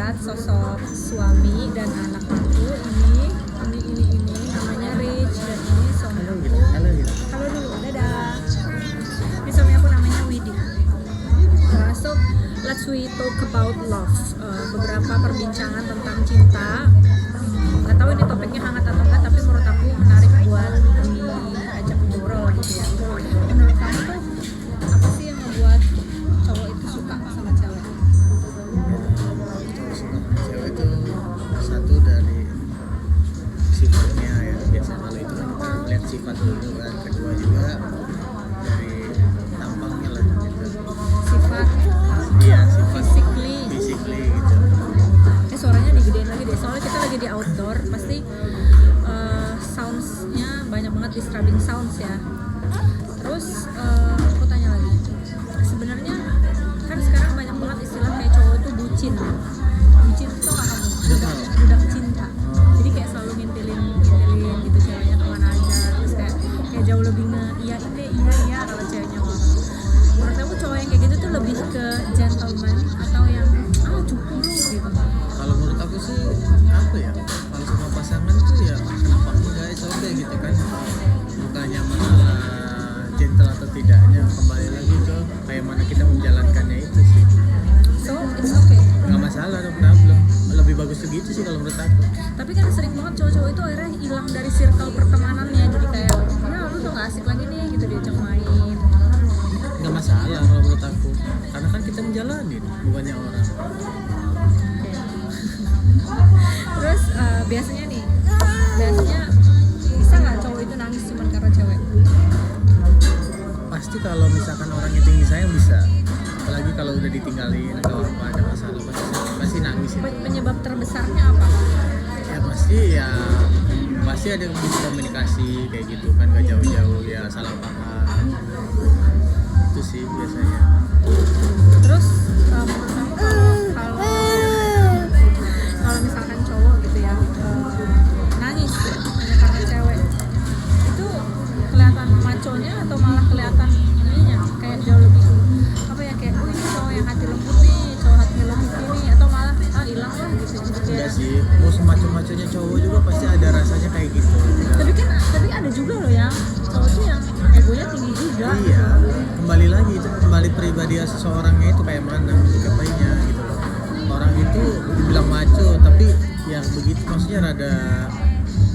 lihat sosok suami dan anak aku ini namanya Rich dan ini suami aku. Halo dulu, dadah. Ini suami aku namanya Widi. So let's we talk about love. Beberapa perbincangan tentang cinta. Nggak tahu ini topiknya hangat atau enggak, tapi menurut aku menarik buat diajak ngobrol gitu ya. Menurut kamu tuh apa sih yang membuat cowok itu suka sama cewek? Cewek itu satu dari sifatnya ya, biasa kalau itu kan kita lihat sifat dulu kan, kedua juga dari tampangnya lah gitu. Sifat physically gitu. Suaranya digedein lagi deh, soalnya kita lagi di outdoor, pasti sounds-nya banyak banget, disturbing sounds ya. Terus aku tanya lagi, sebenarnya kan sekarang banyak banget istilah kayak cowok itu bucin itu tau gak kamu? Budak cinta. Jadi kayak selalu ngintilin gitu ceweknya kemana aja, terus kayak jauh lebih iya kalau ceweknya ngomong. Menurut aku cowok yang kayak gitu tuh lebih ke gentleman atau yang cukup lu gitu. Kalau menurut aku sih apa ya, kalau sama pasangan tuh ya kenapa enggak, oke gitu kan, bukannya masalah gentle atau tidaknya, kembali lagi ke kayak mana kita menjalankannya itu sih. So it's okay, Nggak masalah, no problem, lebih bagus segitu sih kalau menurut aku. tapi kan sering banget cowok-cowok itu akhirnya hilang dari circle pertemanannya, jadi kayak ya lu tuh gak asik lagi nih gitu diajak main. Nggak masalah kalau menurut aku, karena kan kita menjalanin, bukannya orang. Terus biasanya bisa nggak cowok itu nangis cuma karena cewek? Pasti kalau misalkan orang itu yang disayang bisa, apalagi kalau udah ditinggalin atau apa ada masalah pasti nangis itu. Penyebab terbesarnya apa? Ya pasti ada miskomunikasi kayak gitu kan, gak jauh-jauh ya, salah paham itu sih biasanya. Terus menurut kamu kalau misalkan cowok gitu ya nangis hanya karena cewek, itu kelihatan maconya atau malah kelihatan ininya kayak jauh lebih apa ya, kayak ini cowok yang hati lembut nih, cowok hati lembut ini, atau malah hilang lah gitu. Enggak sih, mau semacam-macamnya cowok juga pasti ada rasanya kayak gitu. Tapi ada juga loh yang cowok tuh yang egonya tinggi juga. Iya, kembali lagi itu kembali pribadi seseorangnya itu kayak mana menyikapainya gitu loh. Orang itu dibilang maco tapi yang begitu maksudnya rada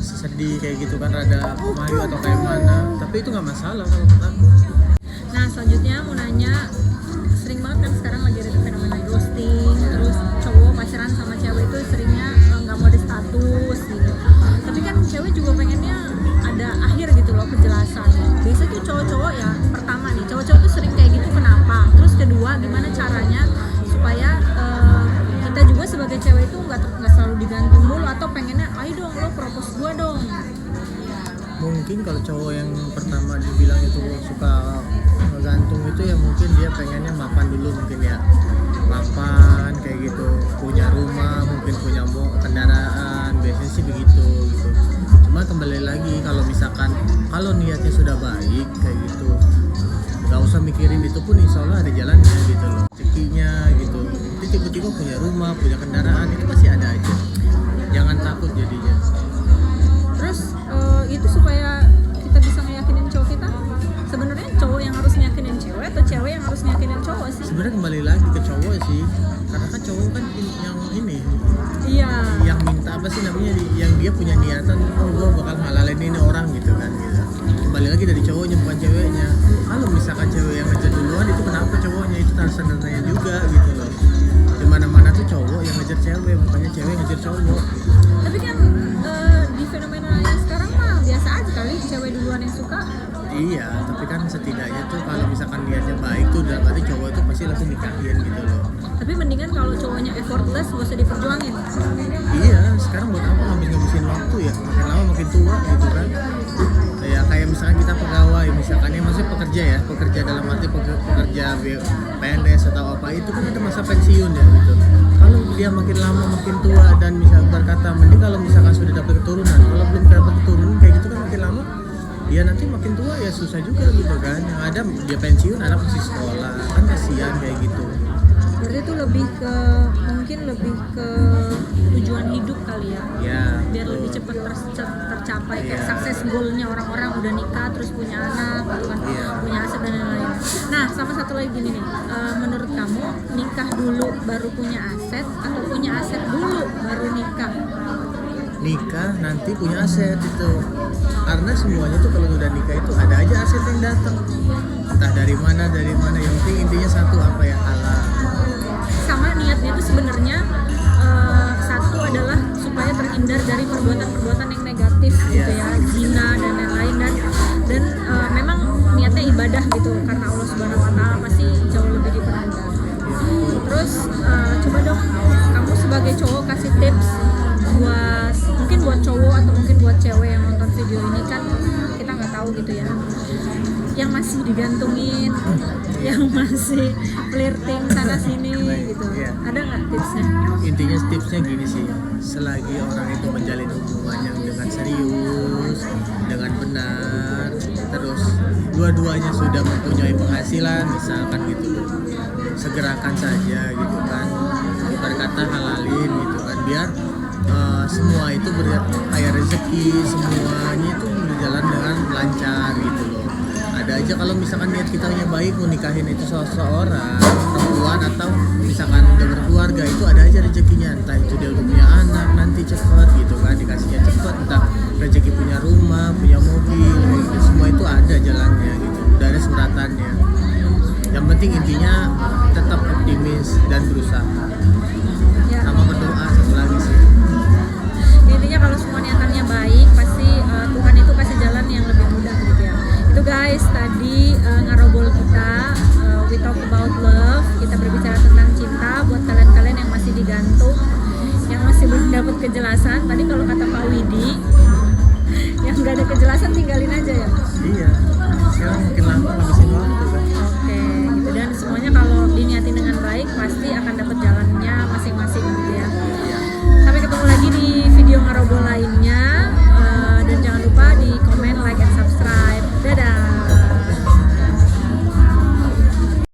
sedih kayak gitu kan, rada pemayu atau kayak mana, tapi itu nggak masalah kalau menurut aku. Nah selanjutnya mau nanya, sering banget kan sekarang lagi ada fenomena ghosting, terus cowok pacaran sama cewek itu seringnya nggak mau ada status gitu. Tapi kan cewek juga pengennya ada akhir gitu loh, kejelasan. Biasanya tuh cowok-cowok ya, pertama nih cowok-cowok tuh sering kayak gitu kenapa? Terus kedua gimana caranya supaya kita juga sebagai cewek itu nggak selalu digantung mulu, atau pengennya ayo dong lo propose gua dong. Mungkin kalau cowok yang pertama dibilang itu suka ngegantung itu ya mungkin dia pengennya mapan dulu, mungkin ya mapan kayak gitu, punya rumah, mungkin punya kendaraan, biasanya sih begitu gitu. Cuma kembali lagi kalau niatnya sudah baik kayak gitu, nggak usah mikirin itu pun insya Allah ada jalannya gitu loh, rezekinya gitu. Nanti tiba-tiba punya rumah, punya kendaraan, itu pasti ada aja, jangan takut jadinya. Terus itu supaya kita bisa ngeyakinin cowok kita, sebenarnya cowok yang harus ngeyakinin cewek atau cewek yang harus ngeyakinin cowok sih? Sebenarnya kembali lagi ke cowok sih, karena kan cowok kan yang ini, yang minta apa sih namanya, yang dia punya niatan, gue bakal halalin ini orang gitu kan gitu. Kembali lagi dari cowoknya bukan ceweknya. Kalau misalkan cewek yang ngejar duluan, itu kenapa cowoknya, itu sebenarnya juga gitu loh. Di mana-mana tuh cowok yang ngejar cewek, bukannya cewek yang ngejar cowok. Tapi kan di fenomena yang sekarang mah biasa aja kali cewek duluan yang suka. Iya, tapi kan setidaknya tuh kalau misalkan niatnya baik tuh dalam arti cowok itu pasti langsung nikahin gitu loh. Tapi mendingan kalau cowoknya effortless gak usah diperjuangin. Iya, sekarang buat apa ngabisin waktu ya, makin lama makin tua gitu kan. Ya kayak misalkan kita pegawai, misalkan ya maksudnya pekerja dalam arti pekerja PNS atau apa, itu kan ada masa pensiun ya gitu. Kalau dia makin lama makin tua dan misalkan berkata mending kalau misalkan sudah dapat keturunan, kalau belum dapat keturunan kayak gitu kan makin lama dia nanti makin tua ya susah juga gitu kan. Yang ada dia pensiun, anak masih sekolah kan, kasihan kayak gitu. Berarti itu lebih ke mungkin lebih ke tujuan hidup kali ya. Ya, Biar lebih betul. cepat tercapai kayak Iya. sukses goalnya orang-orang udah nikah terus punya anak gitu kan, Iya. punya aset dan lain-lain. Nah sama satu lagi gini nih, menurut kamu nikah dulu baru punya aset atau punya aset dulu baru nikah? Nikah nanti punya aset itu, karena semuanya tuh kalau udah nikah itu ada aja aset yang datang, entah dari mana yang penting intinya satu apa ya, halal. Sama niatnya tuh sebenarnya satu adalah supaya terhindar dari perbuatan-perbuatan yang negatif gitu ya, zina dan lain-lain, dan memang niatnya ibadah gitu karena Allah Subhanahu Wa Taala pasti jauh lebih dipermudah. Terus coba dong kamu sebagai cowok kasih tips buat mungkin buat cowok atau mungkin buat cewek yang nonton video ini, kan kita nggak tahu gitu ya, yang masih digantungin, yang masih flirting sana sini gitu. Iya. Ada nggak tipsnya? Intinya tipsnya gini sih, selagi orang itu menjalin hubungan yang dengan serius, dengan benar, terus dua-duanya sudah mempunyai penghasilan misalkan gitu, segerakan saja gitu kan, berkata halalin gitu kan, biar semua itu kayak rezeki, semuanya itu berjalan dengan lancar gitu loh. Ada aja kalau misalkan niat kitanya baik mau nikahin itu seseorang perempuan atau misalkan udah berkeluarga, itu ada aja rezekinya, entah itu dia udah punya anak nanti cepet gitu kan, dikasihnya cepet, entah rezeki punya rumah, punya mobil gitu. Semua itu ada jalannya gitu, udah ada suratannya. Yang penting intinya tetap optimis dan berusaha, Ya, sama berdoa satu lagi sih. intinya kalau semua niatannya baik pasti Tuhan itu kasih jalan yang lebih mudah gitu ya. Itu guys tadi ngarobol kita, we talk about love, kita berbicara tentang cinta buat kalian-kalian yang masih digantung, yang masih belum dapat kejelasan. Tadi kalau kata Pak Widi yang nggak ada kejelasan tinggalin aja ya. Iya, sekarang makin lama ngabisin waktu kan. Oke gitu, dan semuanya kalau diniatin dengan baik pasti akan dapat jalan